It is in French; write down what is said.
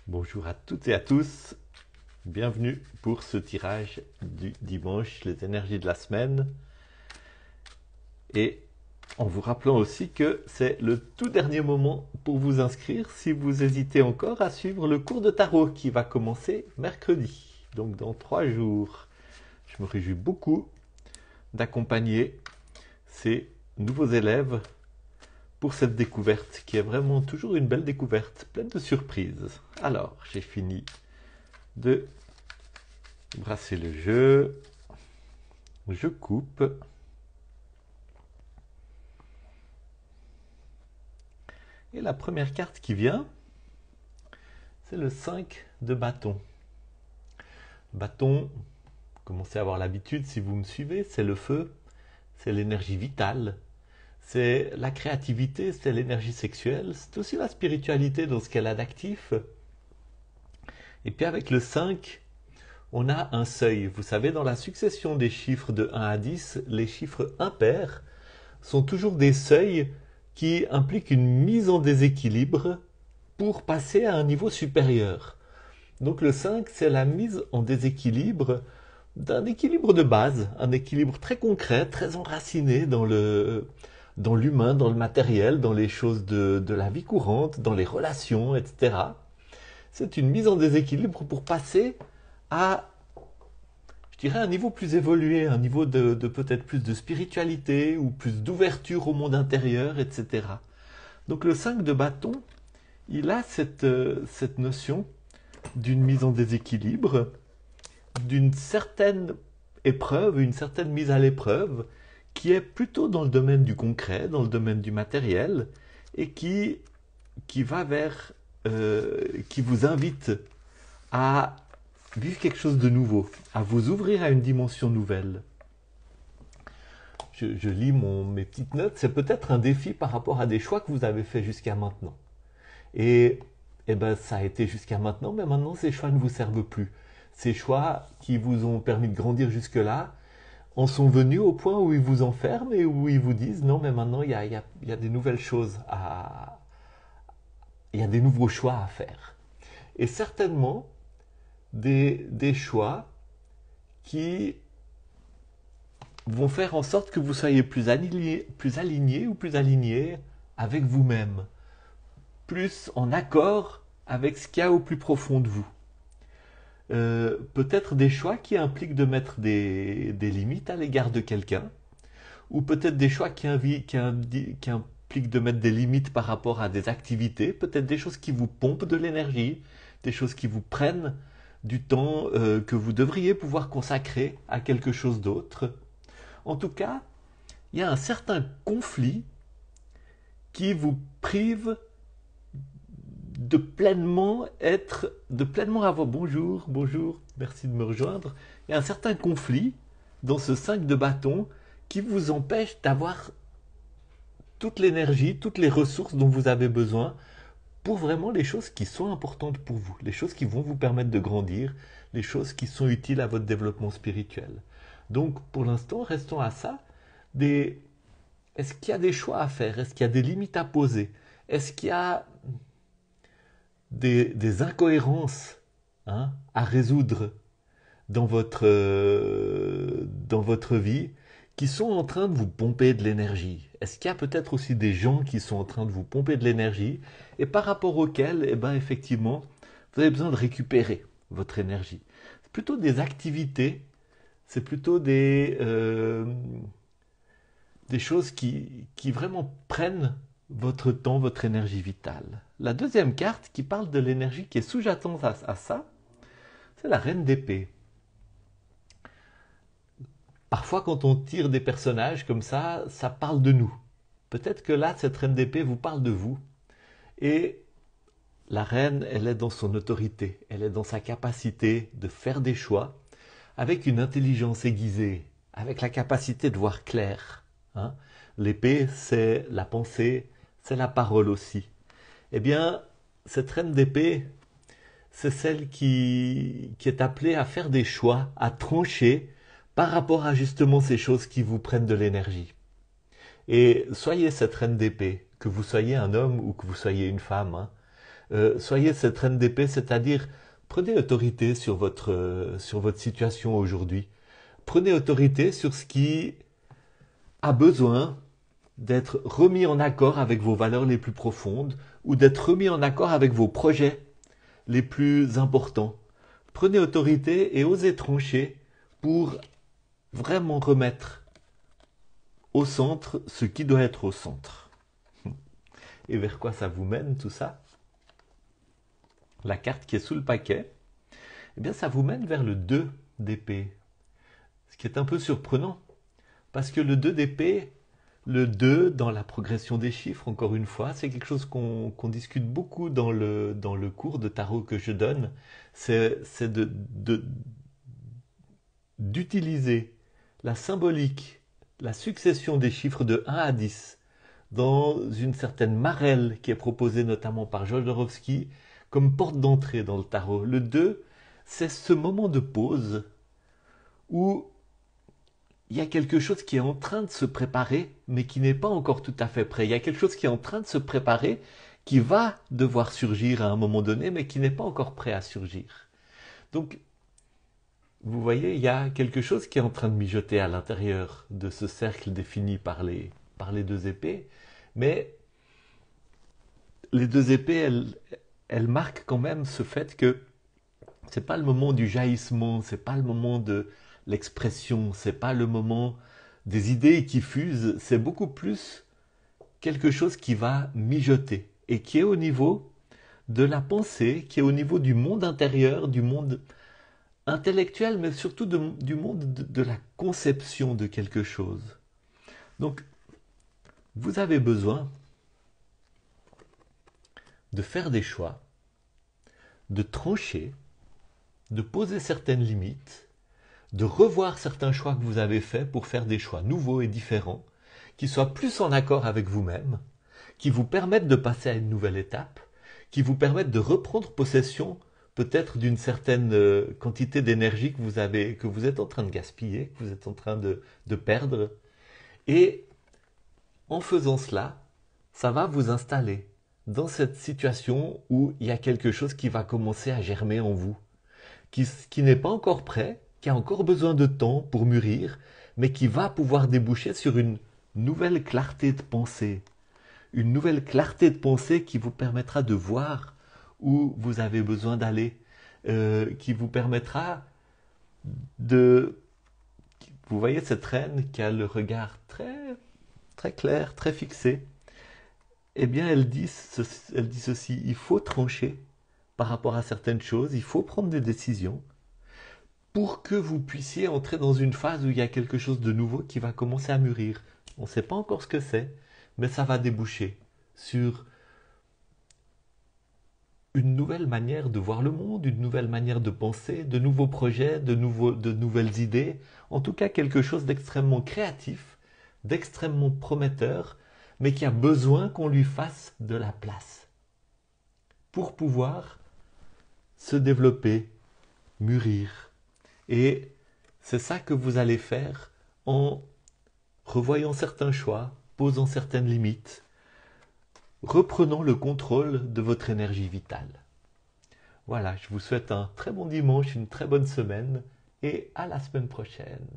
Bonjour à toutes et à tous, bienvenue pour ce tirage du dimanche, les énergies de la semaine. Et en vous rappelant aussi que c'est le tout dernier moment pour vous inscrire si vous hésitez encore à suivre le cours de tarot qui va commencer mercredi, donc dans 3 jours. Je me réjouis beaucoup d'accompagner ces nouveaux élèves pour cette découverte qui est vraiment toujours une belle découverte, pleine de surprises. Alors, j'ai fini de brasser le jeu. Je coupe. Et la première carte qui vient, c'est le 5 de bâton. Bâton, vous commencez à avoir l'habitude si vous me suivez, c'est le feu, c'est l'énergie vitale. C'est la créativité, c'est l'énergie sexuelle, c'est aussi la spiritualité dans ce qu'elle a d'actif. Et puis avec le 5, on a un seuil. Vous savez, dans la succession des chiffres de 1 à 10, les chiffres impairs sont toujours des seuils qui impliquent une mise en déséquilibre pour passer à un niveau supérieur. Donc le 5, c'est la mise en déséquilibre d'un équilibre de base, un équilibre très concret, très enraciné dans l'humain, dans le matériel, dans les choses de la vie courante, dans les relations, etc. C'est une mise en déséquilibre pour passer à, je dirais, un niveau plus évolué, un niveau de peut-être plus de spiritualité ou plus d'ouverture au monde intérieur, etc. Donc le 5 de bâton, il a cette notion d'une mise en déséquilibre, d'une certaine épreuve, une certaine mise à l'épreuve, qui est plutôt dans le domaine du concret, dans le domaine du matériel, et qui va vers, qui vous invite à vivre quelque chose de nouveau, à vous ouvrir à une dimension nouvelle. Je lis mes petites notes, c'est peut-être un défi par rapport à des choix que vous avez faits jusqu'à maintenant. Et ben, ça a été jusqu'à maintenant, mais maintenant ces choix ne vous servent plus. Ces choix qui vous ont permis de grandir jusque-là en sont venus au point où ils vous enferment et où ils vous disent non, mais maintenant il y a des nouvelles choses il y a des nouveaux choix à faire. Et certainement des choix qui vont faire en sorte que vous soyez plus aligné ou plus aligné avec vous-même, plus en accord avec ce qu'il y a au plus profond de vous. Peut-être des choix qui impliquent de mettre des limites à l'égard de quelqu'un, ou peut-être des choix qui impliquent de mettre des limites par rapport à des activités, peut-être des choses qui vous pompent de l'énergie, des choses qui vous prennent du temps que vous devriez pouvoir consacrer à quelque chose d'autre. En tout cas, il y a un certain conflit qui vous prive de pleinement avoir bonjour, merci de me rejoindre. Il y a un certain conflit dans ce 5 de bâton qui vous empêche d'avoir toute l'énergie, toutes les ressources dont vous avez besoin pour vraiment les choses qui sont importantes pour vous, les choses qui vont vous permettre de grandir, les choses qui sont utiles à votre développement spirituel. Donc pour l'instant, restons à ça. Est-ce qu'il y a des choix à faire? Est-ce qu'il y a des limites à poser? Est-ce qu'il y a des incohérences à résoudre dans votre vie qui sont en train de vous pomper de l'énergie? Est-ce qu'il y a peut-être aussi des gens qui sont en train de vous pomper de l'énergie et par rapport auxquels, eh ben, effectivement, vous avez besoin de récupérer votre énergie? C'est plutôt des activités, c'est plutôt des choses qui vraiment prennent votre temps, votre énergie vitale. La deuxième carte qui parle de l'énergie qui est sous-jacente à ça, c'est la reine d'épée. Parfois, quand on tire des personnages comme ça parle de nous. Peut-être que là, cette reine d'épée vous parle de vous. Et la reine, elle est dans son autorité, elle est dans sa capacité de faire des choix avec une intelligence aiguisée, avec la capacité de voir clair. L'épée, c'est la pensée, c'est la parole aussi. Eh bien, cette reine d'épée, c'est celle qui est appelée à faire des choix, à trancher par rapport à justement ces choses qui vous prennent de l'énergie. Et soyez cette reine d'épée, que vous soyez un homme ou que vous soyez une femme. Soyez cette reine d'épée, c'est-à-dire prenez autorité sur votre situation aujourd'hui. Prenez autorité sur ce qui a besoin d'être remis en accord avec vos valeurs les plus profondes ou d'être remis en accord avec vos projets les plus importants. Prenez autorité et osez trancher pour vraiment remettre au centre ce qui doit être au centre. Et vers quoi ça vous mène tout ça? La carte qui est sous le paquet, eh bien ça vous mène vers le 2 d'épée. Ce qui est un peu surprenant, parce que le 2 d'épée, le 2 dans la progression des chiffres, encore une fois, c'est quelque chose qu'on discute beaucoup dans le cours de tarot que je donne, c'est d'utiliser la symbolique, la succession des chiffres de 1 à 10 dans une certaine marelle qui est proposée notamment par Jodorowsky comme porte d'entrée dans le tarot. Le 2, c'est ce moment de pause où il y a quelque chose qui est en train de se préparer, mais qui n'est pas encore tout à fait prêt. Il y a quelque chose qui est en train de se préparer, qui va devoir surgir à un moment donné, mais qui n'est pas encore prêt à surgir. Donc, vous voyez, il y a quelque chose qui est en train de mijoter à l'intérieur de ce cercle défini par les 2 épées, mais les 2 épées, elles marquent quand même ce fait que c'est pas le moment du jaillissement, c'est pas le moment de l'expression, c'est pas le moment des idées qui fusent, c'est beaucoup plus quelque chose qui va mijoter et qui est au niveau de la pensée, qui est au niveau du monde intérieur, du monde intellectuel, mais surtout du monde de la conception de quelque chose. Donc, vous avez besoin de faire des choix, de trancher, de poser certaines limites, de revoir certains choix que vous avez faits pour faire des choix nouveaux et différents, qui soient plus en accord avec vous-même, qui vous permettent de passer à une nouvelle étape, qui vous permettent de reprendre possession peut-être d'une certaine quantité d'énergie que vous êtes en train de gaspiller, que vous êtes en train de perdre. Et en faisant cela, ça va vous installer dans cette situation où il y a quelque chose qui va commencer à germer en vous, qui n'est pas encore prêt, qui a encore besoin de temps pour mûrir, mais qui va pouvoir déboucher sur une nouvelle clarté de pensée. Une nouvelle clarté de pensée qui vous permettra de voir où vous avez besoin d'aller, qui vous permettra de... Vous voyez cette reine qui a le regard très, très clair, très fixé. Eh bien, elle dit ceci, il faut trancher par rapport à certaines choses, il faut prendre des décisions pour que vous puissiez entrer dans une phase où il y a quelque chose de nouveau qui va commencer à mûrir. On ne sait pas encore ce que c'est, mais ça va déboucher sur une nouvelle manière de voir le monde, une nouvelle manière de penser, de nouveaux projets, de nouvelles idées, en tout cas quelque chose d'extrêmement créatif, d'extrêmement prometteur, mais qui a besoin qu'on lui fasse de la place pour pouvoir se développer, mûrir. Et c'est ça que vous allez faire en revoyant certains choix, posant certaines limites, reprenant le contrôle de votre énergie vitale. Voilà, je vous souhaite un très bon dimanche, une très bonne semaine et à la semaine prochaine.